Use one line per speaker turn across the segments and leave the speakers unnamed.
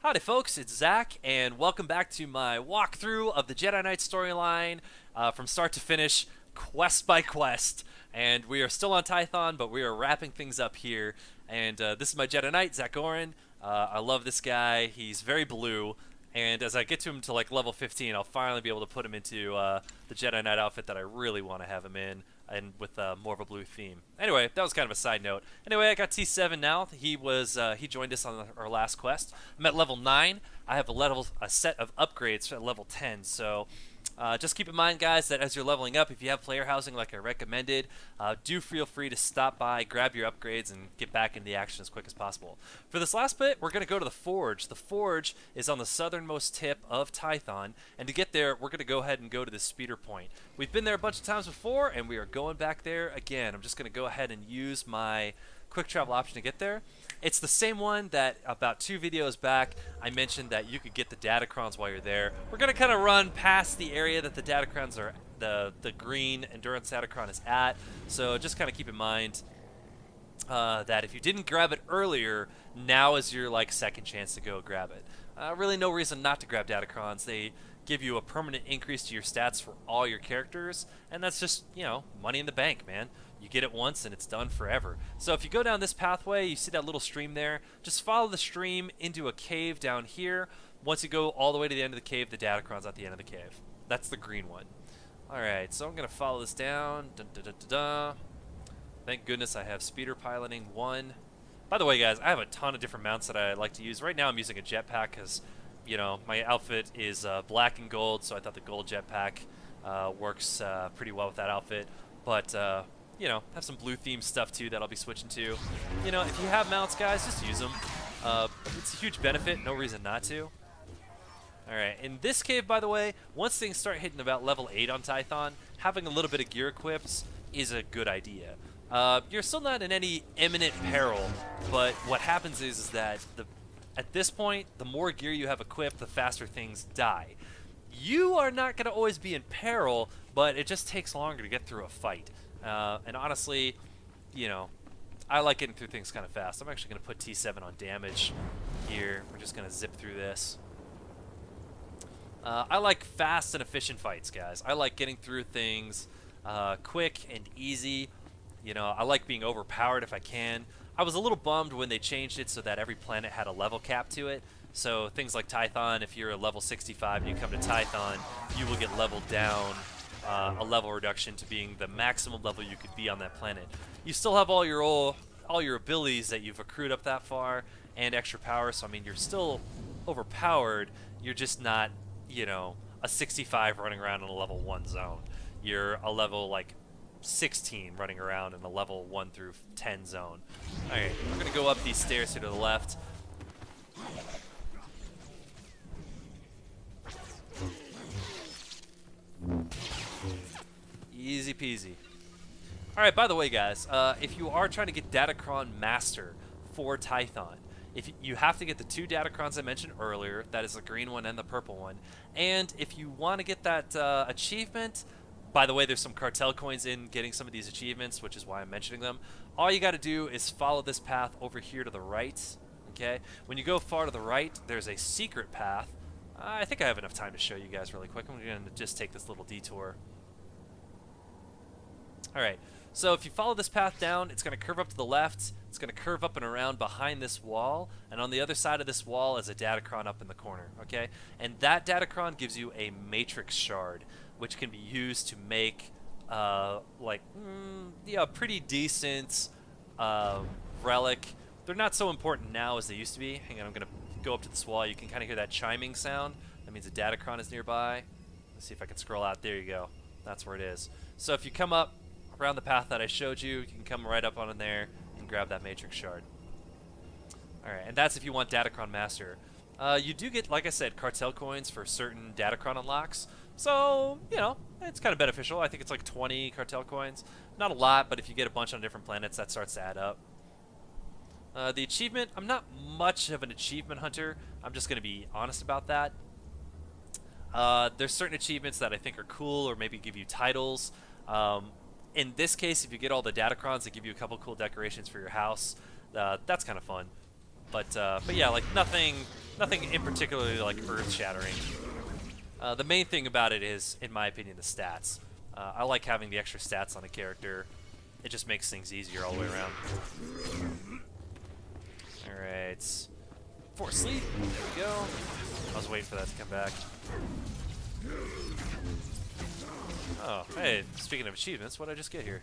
Howdy folks, it's Zach, and welcome back to my walkthrough of the Jedi Knight Story Line from start to finish, quest by quest. And we are still on Tython, but we are wrapping things up here. And this is my Jedi Knight, Zach Oren. I love this guy. He's very blue. And as I get to him to like level 15, I'll finally be able to put him into the Jedi Knight outfit that I really want to have him in, and with more of a blue theme. Anyway, that was kind of a side note. Anyway, I got T7 now. He joined us on our last quest. I'm at level 9. I have a set of upgrades at level 10. So just keep in mind, guys, that as you're leveling up, if you have player housing like I recommended, do feel free to stop by, grab your upgrades, and get back into the action as quick as possible. For this last bit, we're going to go to the Forge. The Forge is on the southernmost tip of Tython, and to get there, we're going to go ahead and go to the speeder point. We've been there a bunch of times before, and we are going back there again. I'm just going to go ahead and use my quick travel option to get there. It's the same one that about 2 videos back I mentioned that you could get the datacrons while you're there. We're going to kind of run past the area that the datacrons are, the green endurance datacron is at, so just kind of keep in mind that if you didn't grab it earlier, now is your like second chance to go grab it. Really no reason not to grab datacrons. They give you a permanent increase to your stats for all your characters, and that's just, you know, money in the bank, man. You get it once and it's done forever. So if you go down this pathway, you see that little stream there, just follow the stream into a cave down here. Once you go all the way to the end of the cave, the datacron's at the end of the cave. That's the green one. Alright, so I'm going to follow this down. Dun, dun, dun, dun, dun. Thank goodness I have speeder piloting 1. By the way, guys, I have a ton of different mounts that I like to use. Right now I'm using a jetpack because, you know, my outfit is black and gold, so I thought the gold jetpack works pretty well with that outfit. But you know, have some blue themed stuff too that I'll be switching to. You know, if you have mounts, guys, just use them. It's a huge benefit, no reason not to. Alright, in this cave, by the way, once things start hitting about level 8 on Tython, having a little bit of gear equipped is a good idea. You're still not in any imminent peril, but what happens is that at this point, the more gear you have equipped, the faster things die. You are not going to always be in peril, but it just takes longer to get through a fight. And honestly, you know, I like getting through things kind of fast. I'm actually going to put T7 on damage here. We're just going to zip through this. I like fast and efficient fights, guys. I like getting through things quick and easy. You know, I like being overpowered if I can. I was a little bummed when they changed it so that every planet had a level cap to it. So things like Tython, if you're a level 65 and you come to Tython, you will get leveled down a level reduction to being the maximum level you could be on that planet. You still have all your abilities that you've accrued up that far and extra power, so I mean you're still overpowered. You're just not, you know, a 65 running around in a level 1 zone. You're a level like 16 running around in a level 1 through 10 zone. Alright, we're gonna go up these stairs here to the left. Easy peasy. Alright, by the way, guys, if you are trying to get Datacron Master for Tython, if you have to get the 2 Datacrons I mentioned earlier, that is the green one and the purple one, and if you want to get that achievement, by the way, there's some cartel coins in getting some of these achievements, which is why I'm mentioning them. All you got to do is follow this path over here to the right, okay? When you go far to the right, there's a secret path. I think I have enough time to show you guys really quick. I'm going to just take this little detour. Alright, so if you follow this path down, it's going to curve up to the left, it's going to curve up and around behind this wall, and on the other side of this wall is a Datacron up in the corner, okay? And that Datacron gives you a Matrix Shard, which can be used to make, yeah, pretty decent relic. They're not so important now as they used to be. Hang on, I'm going to go up to this wall. You can kind of hear that chiming sound. That means a Datacron is nearby. Let's see if I can scroll out. There you go. That's where it is. So if you come up around the path that I showed you, you can come right up on in there and grab that Matrix Shard. Alright, and that's if you want Datacron Master. You do get, like I said, cartel coins for certain Datacron unlocks. So, you know, it's kind of beneficial. I think it's like 20 cartel coins. Not a lot, but if you get a bunch on different planets, that starts to add up. The achievement, I'm not much of an achievement hunter. I'm just going to be honest about that. There's certain achievements that I think are cool or maybe give you titles. In this case, if you get all the Datacrons, they give you a couple cool decorations for your house. That's kind of fun. But yeah, like nothing Nothing in particularly like earth-shattering. The main thing about it is, in my opinion, the stats. I like having the extra stats on a character. It just makes things easier all the way around. Alright. Force sleep. There we go. I was waiting for that to come back. Oh, hey, speaking of achievements, what did I just get here?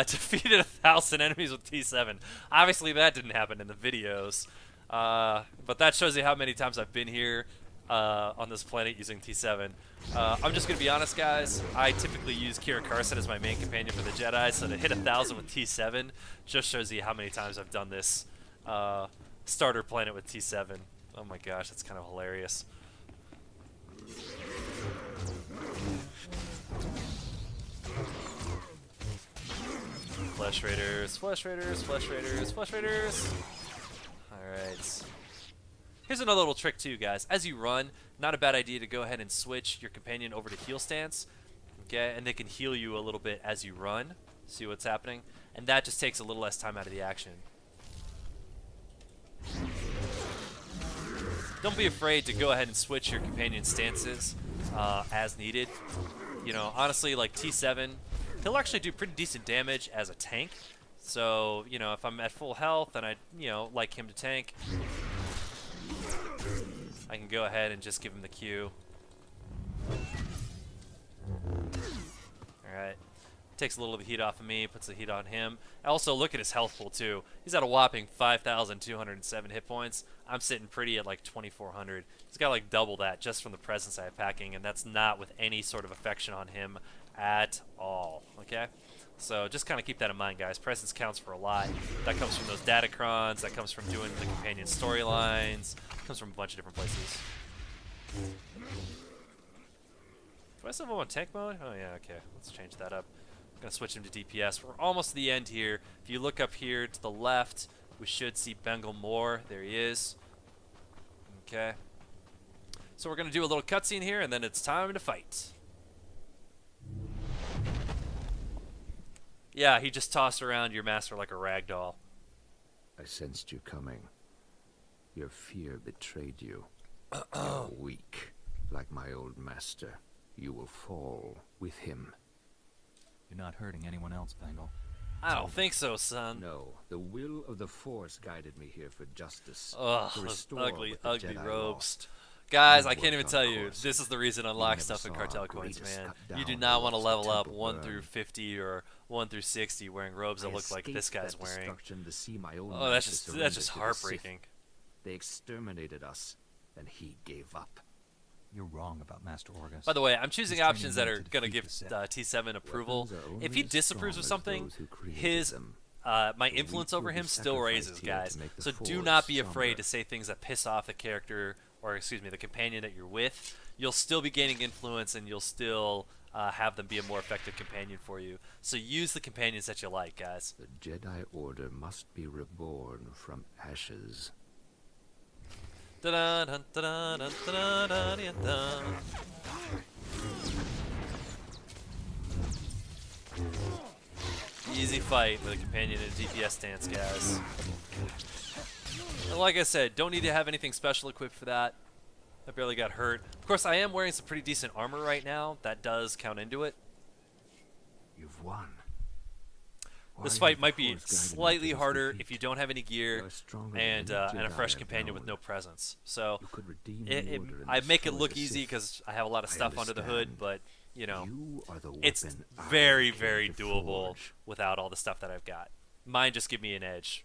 Defeated 1,000 enemies with T7. Obviously, that didn't happen in the videos. But that shows you how many times I've been here on this planet using T7. I'm just going to be honest, guys. I typically use Kira Carson as my main companion for the Jedi, so to hit 1,000 with T7 just shows you how many times I've done this starter planet with T7. Oh my gosh, that's kind of hilarious. Flesh Raiders, Flesh Raiders, Flesh Raiders, Flesh Raiders. Alright. Here's another little trick too, guys. As you run, not a bad idea to go ahead and switch your companion over to heal stance. Okay, and they can heal you a little bit as you run. See what's happening? And that just takes a little less time out of the action. Don't be afraid to go ahead and switch your companion stances as needed. You know, honestly, like T7, he'll actually do pretty decent damage as a tank. So, you know, if I'm at full health and I, you know, like him to tank, I can go ahead and just give him the Q. Alright. Takes a little of the heat off of me, puts the heat on him. Also, look at his health pool, too. He's at a whopping 5,207 hit points. I'm sitting pretty at like 2,400. He's got like double that just from the presence I have packing, and that's not with any sort of affection on him at all, okay? So just kind of keep that in mind, guys. Presence counts for a lot. That comes from those datacrons, that comes from doing the companion storylines, comes from a bunch of different places. Do I still have him on tank mode? Oh yeah, okay. Let's change that up. I'm gonna switch him to DPS. We're almost to the end here. If you look up here to the left, we should see Bengal Moore. There he is. Okay. So we're gonna do a little cutscene here, and then it's time to fight. Yeah, he just tossed around your master like a rag doll.
I sensed you coming. Your fear betrayed you. You're weak, like my old master. You will fall with him.
You're not hurting anyone else, Bengal.
I don't think so, son.
No, the will of the Force guided me here for justice.
Ugh,
to
those
restore
ugly,
what the
ugly
Jedi
robes.
lost.
Guys,
You
I can't
worked
even
on
tell you,
course.
this is the reason
You
unlock
never
stuff in
saw
cartel
our
coins,
greatest
man.
cut
You do
down
not
who
want to
lost the
level up
temple
1
burn.
through 50 or 1 through 60 wearing robes that
I
look like this
escaped
guy's
that
wearing.
destruction to see my own
Oh, that's
master
just
surrender to the
heartbreaking.
Sith. They exterminated us, and he gave up.
You're wrong about Master Orgus.
By the way, I'm choosing
He's
options that
training
are
you to
going to
defeat
give
the Sith.
T7 approval.
Weapons are only
If he
as
disapproves of
strong as
something,
those who created
his
them.
my
The
influence
weak
over
will be
him still
sacrificed
raises,
here
guys.
to make the
So do
Force
not be
stronger.
afraid to say things that piss off the character, or excuse me, the companion that you're with. You'll still be gaining influence, and you'll still have them be a more effective companion for you. So use the companions that you like, guys.
The Jedi Order must be reborn from ashes.
Easy fight with a companion in a DPS stance, guys. And like I said, don't need to have anything special equipped for that. I barely got hurt. Of course, I am wearing some pretty decent armor right now. That does count into it.
You've won.
This
Why
fight
have
might
the
be
Force guided me
slightly
to this
harder
defeat?
if you don't have any gear
You are stronger than
and
any
a
Jedi
fresh
I've
companion with
known.
no presence. So
You could redeem the Order and
I make it
destroy
look
the
easy
Sith.
because I have a lot of
I
stuff under the hood,
understand.
but you know,
You are the
it's
weapon I
very,
came
very
to
doable
forge.
without all the stuff that I've got. Mine just give me an edge.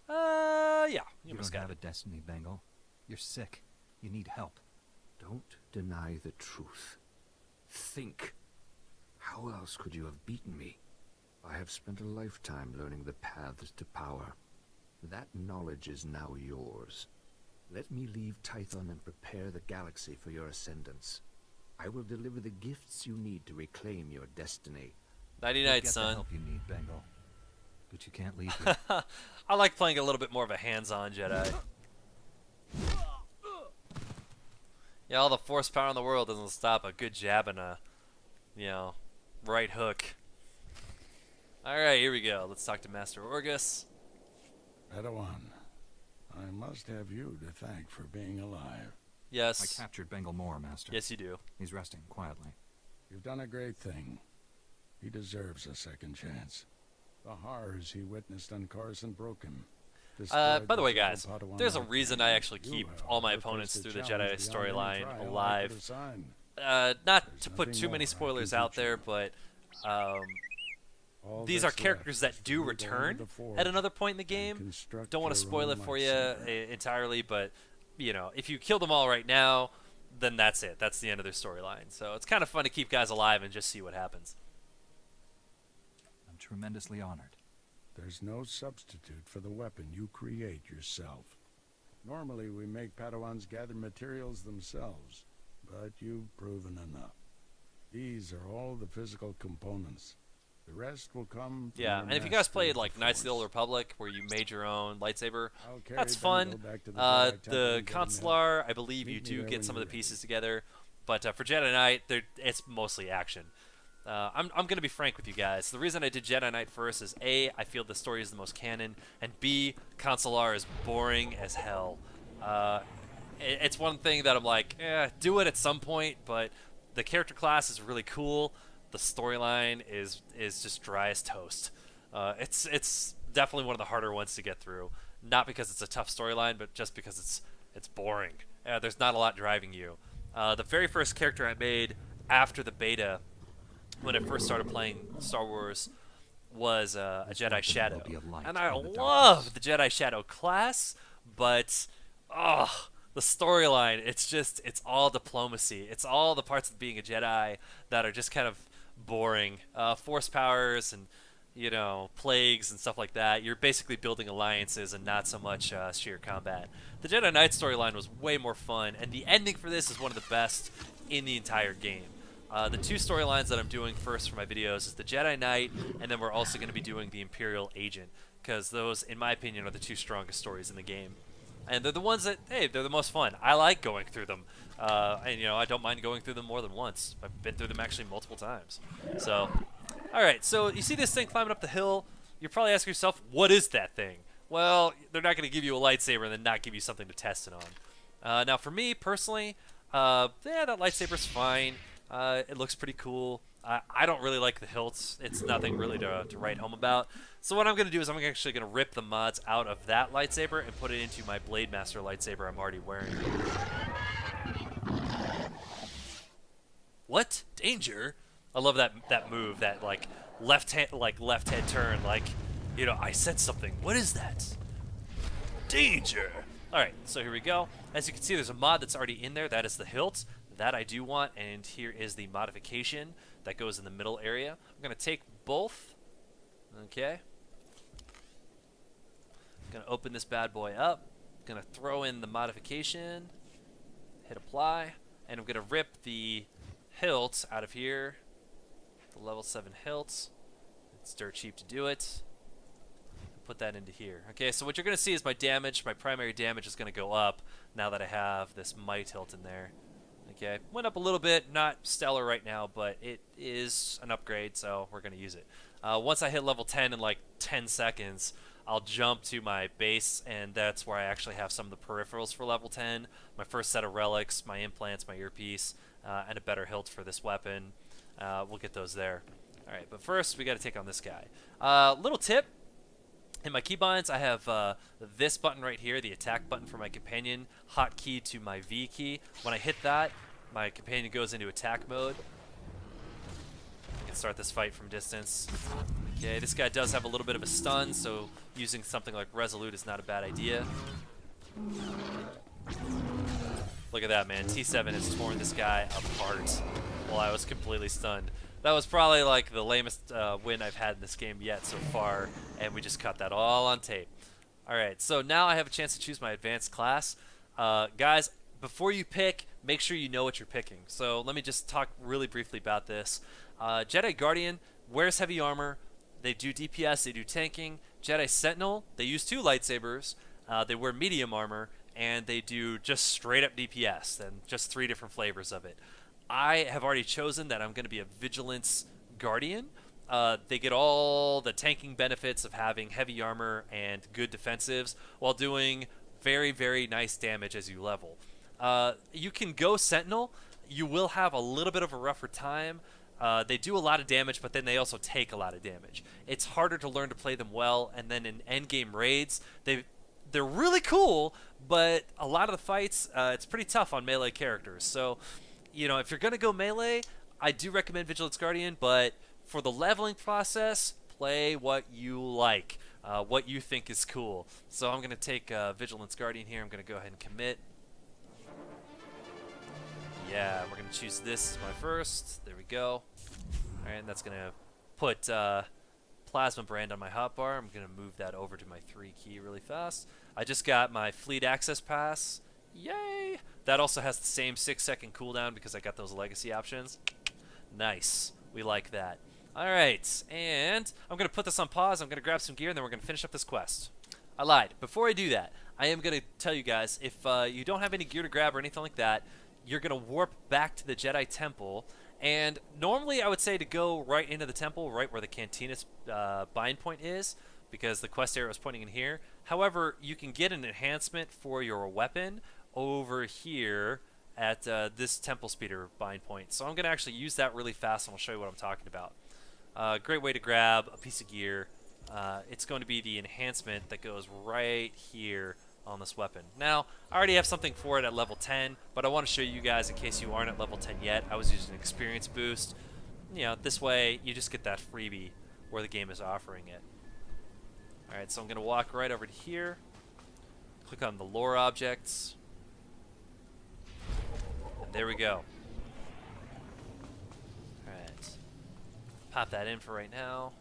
Yeah,
You
you
don't
almost
have
got
a
it.
destiny, Bengal. You're sick. You need help.
Don't deny the truth. Think. How else could you have beaten me? I have spent a lifetime learning the paths to power. That knowledge is now yours. Let me leave Tython and prepare the galaxy for your ascendance. I will deliver the gifts you need to reclaim your destiny.
Nighty
You'll
night,
get the
son.
help you need, Bengal. But you can't leave here.
I like playing a little bit more of a hands-on Jedi. Yeah, all the force power in the world doesn't stop a good jab and a, you know, right hook. Alright, here we go. Let's talk to Master Orgus.
Padawan, I must have you to thank for being alive.
Yes.
I captured Bengal Moore, Master.
Yes, you do.
He's resting quietly.
You've done a great thing. He deserves a second chance. The horrors he witnessed on Coruscant broke him.
By the way, guys, there's a reason I actually keep all my opponents through the Jedi storyline alive. Not to put too many spoilers out there, but these are characters that do return at another point in the game. Don't want to spoil it for you entirely, but you know, if you kill them all right now, then that's it. That's the end of their storyline. So it's kind of fun to keep guys alive and just see what happens.
I'm tremendously honored.
There's no substitute for the weapon you create yourself. Normally we make Padawans gather materials themselves, but you've proven enough. These are all the physical components. The rest will come from
Yeah, and if you guys played like Knights of the Old Republic, where you made your own lightsaber, that's fun. The Consular, I believe you do get some of the pieces together, but for Jedi Knight, it's mostly action. I'm going to be frank with you guys. The reason I did Jedi Knight first is A, I feel the story is the most canon, and B, Consular is boring as hell. It's one thing that I'm like, do it at some point, but the character class is really cool. The storyline is just dry as toast. It's definitely one of the harder ones to get through. Not because it's a tough storyline, but just because it's boring. There's not a lot driving you. The very first character I made after the beta, when I first started playing Star Wars, was a Jedi Shadow. And I love the Jedi Shadow class, but the storyline, it's all diplomacy. It's all the parts of being a Jedi that are just kind of boring. Force powers and, you know, plagues and stuff like that. You're basically building alliances and not so much sheer combat. The Jedi Knight storyline was way more fun, and the ending for this is one of the best in the entire game. The two storylines that I'm doing first for my videos is the Jedi Knight, and then we're also going to be doing the Imperial Agent, because those, in my opinion, are the two strongest stories in the game. And they're the ones that, hey, they're the most fun. I like going through them. And, you know, I don't mind going through them more than once. I've been through them actually multiple times. So, alright, so you see this thing climbing up the hill. You're probably asking yourself, what is that thing? Well, they're not going to give you a lightsaber and then not give you something to test it on. Now, for me, personally, yeah, that lightsaber's fine. It looks pretty cool. I don't really like the hilts. It's nothing really to write home about. So what I'm going to do is I'm actually going to rip the mods out of that lightsaber and put it into my Blade Master lightsaber I'm already wearing. What? Danger? I love that move, that like left head turn, like, you know, I said something. What is that? Danger. All right, so here we go. As you can see, there's a mod that's already in there. That is the hilt. That I do want, and here is the modification that goes in the middle area. I'm going to take both. Okay. I'm going to open this bad boy up. I'm going to throw in the modification. Hit apply. And I'm going to rip the hilt out of here. The level 7 hilt. It's dirt cheap to do it. Put that into here. Okay, so what you're going to see is my damage. My primary damage is going to go up now that I have this might hilt in there. Okay, went up a little bit, not stellar right now, but it is an upgrade, so we're going to use it. Once I hit level 10 in like 10 seconds, I'll jump to my base, and that's where I actually have some of the peripherals for level 10. My first set of relics, my implants, my earpiece, and a better hilt for this weapon. We'll get those there. Alright, but first we got to take on this guy. Little tip. In my keybinds, I have this button right here, the attack button for my companion, hotkey to my V key. When I hit that, my companion goes into attack mode. I can start this fight from distance. Okay, this guy does have a little bit of a stun, so using something like Resolute is not a bad idea. Look at that, man. T7 has torn this guy apart while I was completely stunned. That was probably like the lamest win I've had in this game yet so far, and we just cut that all on tape. Alright, so now I have a chance to choose my advanced class. Guys, before you pick, make sure you know what you're picking. So let me just talk really briefly about this. Jedi Guardian wears heavy armor. They do DPS, they do tanking. Jedi Sentinel, they use 2 lightsabers. They wear medium armor, and they do just straight up DPS, and just 3 different flavors of it. I have already chosen that I'm going to be a Vigilance Guardian. They get all the tanking benefits of having heavy armor and good defensives while doing very, very nice damage as you level. You can go Sentinel. You will have a little bit of a rougher time. They do a lot of damage, but then they also take a lot of damage. It's harder to learn to play them well, and then in endgame raids, they're really cool, but a lot of the fights, it's pretty tough on melee characters. So, you know, if you're going to go melee, I do recommend Vigilance Guardian, but for the leveling process, play what you like, what you think is cool. So I'm going to take Vigilance Guardian here. I'm going to go ahead and commit. Yeah, we're going to choose this as my first. There we go. All right, and that's going to put Plasma Brand on my hotbar. I'm going to move that over to my 3 key really fast. I just got my Fleet Access Pass. Yay! That also has the same 6-second cooldown because I got those legacy options. Nice. We like that. All right, and I'm going to put this on pause. I'm going to grab some gear, and then we're going to finish up this quest. I lied. Before I do that, I am going to tell you guys, if you don't have any gear to grab or anything like that, you're going to warp back to the Jedi Temple. And normally I would say to go right into the temple, right where the Cantinus bind point is, because the quest arrow is pointing in here. However, you can get an enhancement for your weapon over here at this Temple Speeder bind point. So I'm going to actually use that really fast, and I'll show you what I'm talking about. Great way to grab a piece of gear. It's going to be the enhancement that goes right here on this weapon. Now, I already have something for it at level 10, but I want to show you guys in case you aren't at level 10 yet. I was using an experience boost. You know, this way you just get that freebie where the game is offering it. Alright, so I'm going to walk right over to here, click on the lore objects, and there we go. Alright, pop that in for right now.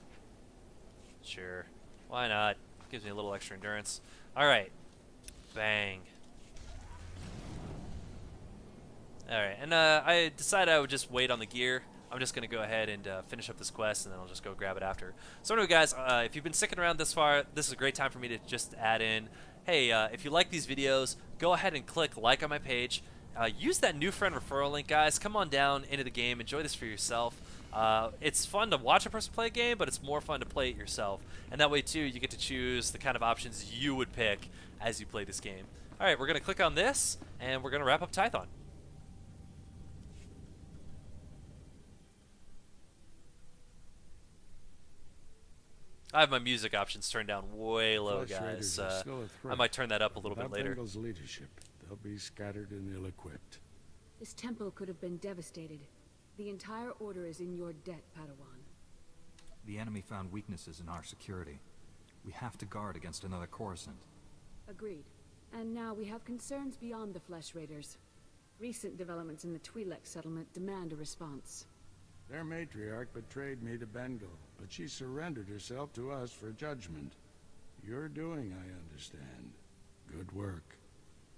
Sure, why not? Gives me a little extra endurance. Alright, bang. Alright, and I decided I would just wait on the gear. I'm just going to go ahead and finish up this quest, and then I'll just go grab it after. So anyway, guys, if you've been sticking around this far, this is a great time for me to just add in, hey, if you like these videos, go ahead and click like on my page. Use that new friend referral link, guys. Come on down into the game. Enjoy this for yourself. It's fun to watch a person play a game, but it's more fun to play it yourself. And that way, too, you get to choose the kind of options you would pick as you play this game. All right, we're going to click on this, and we're going to wrap up Tython. I have my music options turned down way low, guys. I might turn that up a little bit later.
Bengal's leadership, they'll be scattered and ill-equipped.
This temple could have been devastated. The entire order is in your debt, Padawan.
The enemy found weaknesses in our security. We have to guard against another Coruscant.
Agreed. And now we have concerns beyond the Flesh Raiders. Recent developments in the Twi'lek settlement demand a response.
Their matriarch betrayed me to Bengal, but she surrendered herself to us for judgment. You're doing, I understand. Good work.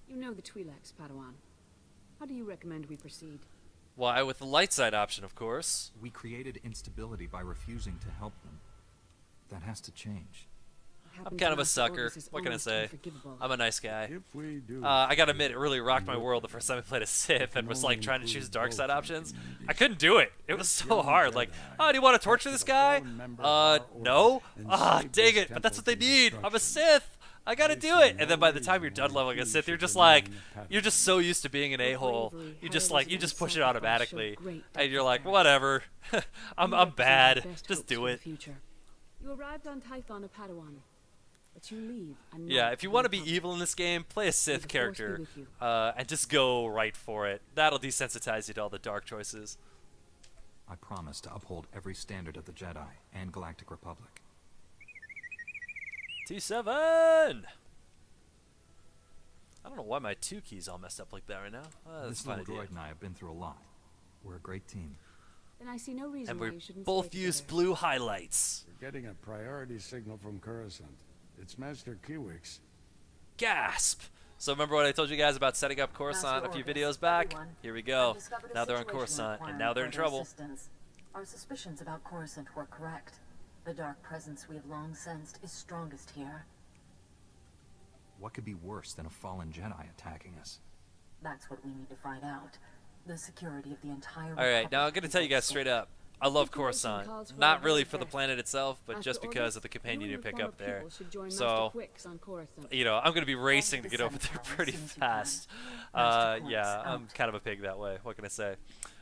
You know the Twi'leks, Padawan. How do you recommend we proceed?
Why, with the light side option, of course.
We created instability by refusing to help them. That has to change.
I'm kind of a sucker. What can I say? I'm a nice guy.
If we do,
I gotta admit, it really rocked my world the first time I played a Sith and was like trying to choose dark side options. I couldn't do it. It was so hard. Like, oh, do you want to torture this guy? No. Ah, dang it. But that's what they need. I'm a Sith. I gotta do it. And then by the time you're done leveling a Sith, you're just like, you're just so used to being an a-hole. You just push it automatically, and you're like, whatever. I'm bad. Just do it.
You arrived on Tython of Padawan. But you leave.
Yeah, if you want to be evil in this game, play a Sith character, and just go right for it. That'll desensitize you to all the dark choices.
I promise to uphold every standard of the Jedi and Galactic Republic.
T7! I don't know why my 2 keys all messed up like that right now. That's
This
a fine
little
idea.
droid and I have been through a lot. We're a great team.
Then I see no reason
And
why
we
you shouldn't
both
stay
use
together.
blue highlights.
we're getting a priority signal from Coruscant. It's Master Kiwix.
Gasp! So remember what I told you guys about setting up Coruscant a few videos back? Here we go. Now they're on Coruscant, and now they're in trouble.
Our suspicions about Coruscant were correct. The dark presence we have long sensed is strongest here.
What could be worse than a fallen Jedi attacking us?
That's what we need to find out. The security of the entire
Alright, now I'm
Republic
going to
is
tell you
at
guys
stake.
straight up. I love
Situation
Coruscant.
calls for
Not
our
really
very
for the
best.
planet itself, but
After
just because
orders,
of the companion you
and
pick
former
up there.
pupils should join Master
So,
Quicks on Coruscant.
you know, I'm going to be racing to
the
get over there
Senate
pretty
seems to
fast.
Master Quicks
Yeah, I'm
out.
kind of a pig that way. What can I say?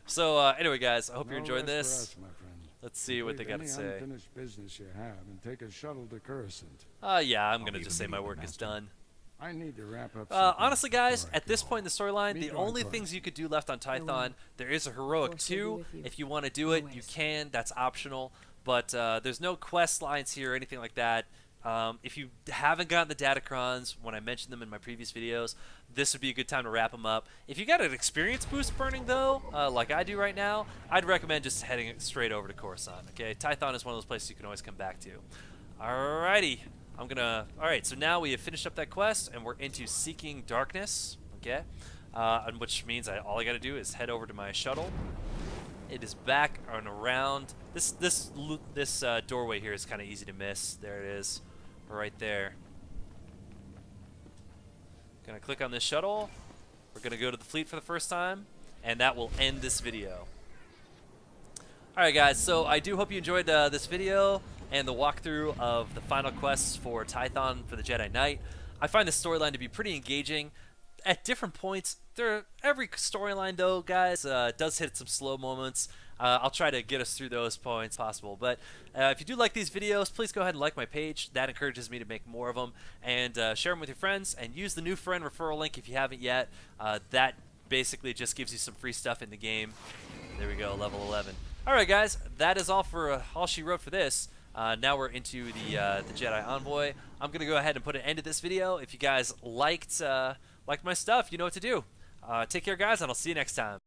So, anyway, guys, I hope you're
No
enjoying
rest for
this.
us, my friend.
Let's see what they
Complete
got to
any
say.
unfinished business you have and take a shuttle to Coruscant.
Yeah, I'm going to
leave
just say my
immediately,
work is
Master.
done.
I need to wrap up. some
Honestly,
things
guys,
before I
at this
go.
point in the storyline,
Meet
the
you on
only
Coruscant.
things you could do left on Tython, there is a heroic
Force will be
2.
with you.
If you want to do it, you
Always.
can. That's optional. But there's no quest lines here or anything like that. If you haven't gotten the datacrons, when I mentioned them in my previous videos, this would be a good time to wrap them up. If you got an experience boost burning, though, like I do right now, I'd recommend just heading straight over to Coruscant. Okay, Tython is one of those places you can always come back to. Alrighty. Alright, so now we have finished up that quest, and we're into Seeking Darkness, okay? And which means all I gotta do is head over to my shuttle. It is back and around. This doorway here is kind of easy to miss. There it is, right there. Gonna click on this shuttle. We're gonna go to the fleet for the first time, and that will end this video. Alright guys, so I do hope you enjoyed this video and the walkthrough of the final quests for Tython for the Jedi Knight. I find this storyline to be pretty engaging. At different points, every storyline though, guys, does hit some slow moments. I'll try to get us through those points possible. But if you do like these videos, please go ahead and like my page. That encourages me to make more of them. And share them with your friends. And use the new friend referral link if you haven't yet. That basically just gives you some free stuff in the game. There we go, level 11. Alright guys, that is all for all she wrote for this. Now we're into the Jedi Envoy. I'm going to go ahead and put an end to this video. If you guys liked my stuff, you know what to do. Take care guys, and I'll see you next time.